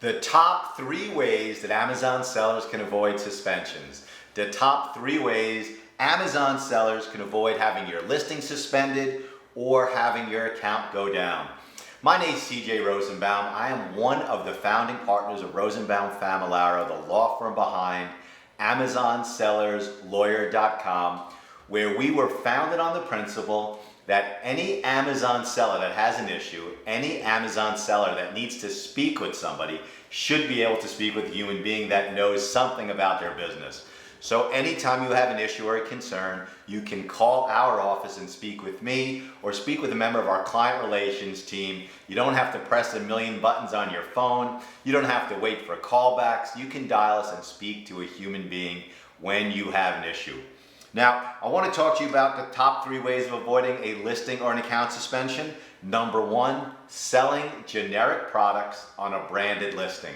The top 3 ways that Amazon sellers can avoid suspensions. The top 3 ways Amazon sellers can avoid having your listing suspended or having your account go down. My name is CJ Rosenbaum. I am one of the founding partners of Rosenbaum Familaro, the law firm behind AmazonSellersLawyer.com, where we were founded on the principle that any Amazon seller that has an issue, any Amazon seller that needs to speak with somebody should be able to speak with a human being that knows something about their business. So anytime you have an issue or a concern, you can call our office and speak with me or speak with a member of our client relations team. You don't have to press a million buttons on your phone. You don't have to wait for callbacks. You can dial us and speak to a human being when you have an issue. Now, I want to talk to you about the top 3 ways of avoiding a listing or an account suspension. Number 1, selling generic products on a branded listing.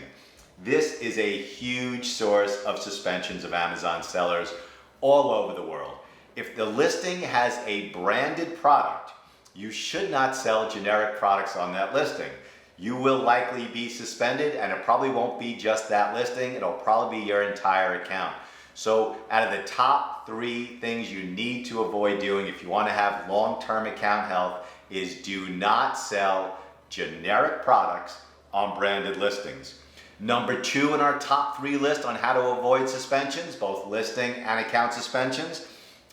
This is a huge source of suspensions of Amazon sellers all over the world. If the listing has a branded product, you should not sell generic products on that listing. You will likely be suspended, and it probably won't be just that listing. It'll probably be your entire account. So out of the top 3 things you need to avoid doing if you want to have long-term account health is do not sell generic products on branded listings. Number 2 in our top 3 list on how to avoid suspensions, both listing and account suspensions,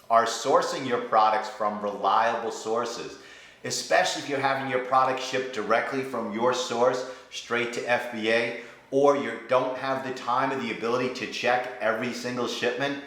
are sourcing your products from reliable sources, especially if you're having your product shipped directly from your source straight to FBA, or you don't have the time or the ability to check every single shipment.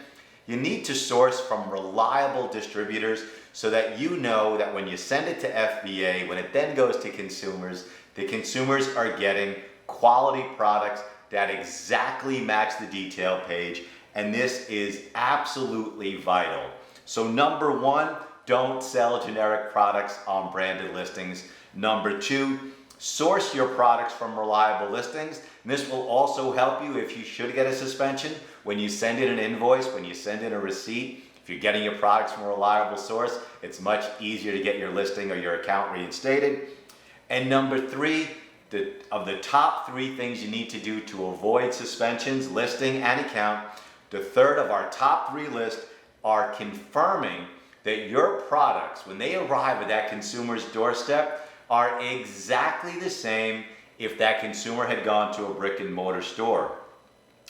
You need to source from reliable distributors so that you know that when you send it to FBA, when it then goes to consumers, the consumers are getting quality products that exactly match the detail page, and this is absolutely vital. So number 1, don't sell generic products on branded listings. Number 2, source your products from reliable listings. And this will also help you if you should get a suspension. When you send in an invoice, when you send in a receipt, if you're getting your products from a reliable source, it's much easier to get your listing or your account reinstated. And number 3, of the top 3 things you need to do to avoid suspensions, listing and account, the third of our top 3 list are confirming that your products, when they arrive at that consumer's doorstep, are exactly the same if that consumer had gone to a brick and mortar store.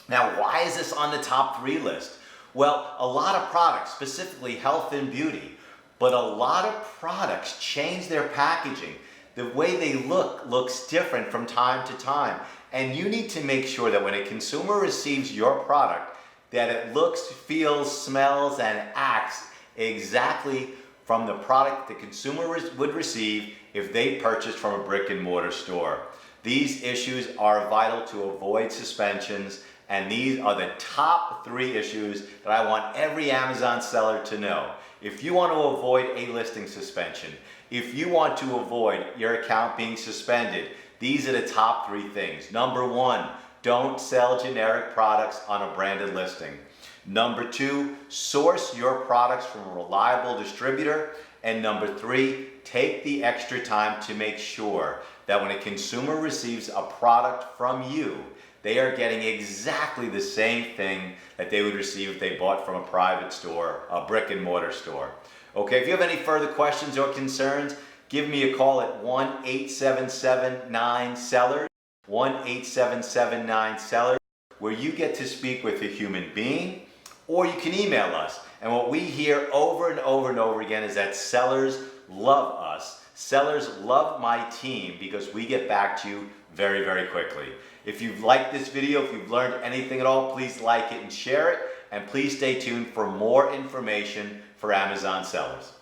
Now, why is this on the top 3 list? Well, a lot of products, specifically health and beauty, but a lot of products change their packaging. The way they looks different from time to time. And you need to make sure that when a consumer receives your product, that it looks, feels, smells, and acts exactly from the product the consumer would receive if they purchased from a brick and mortar store. These issues are vital to avoid suspensions, and these are the top 3 issues that I want every Amazon seller to know. If you want to avoid a listing suspension, if you want to avoid your account being suspended, these are the top 3 things. Number 1, don't sell generic products on a branded listing. Number 2, source your products from a reliable distributor. And number 3, take the extra time to make sure that when a consumer receives a product from you, they are getting exactly the same thing that they would receive if they bought from a private store, a brick and mortar store. Okay, if you have any further questions or concerns, give me a call at 1-877-9-SELLERS, 1-877-9-SELLERS, where you get to speak with a human being, or you can email us. And what we hear over and over and over again is that sellers love us. Sellers love my team because we get back to you very, very quickly. If you've liked this video, if you've learned anything at all, please like it and share it. And please stay tuned for more information for Amazon sellers.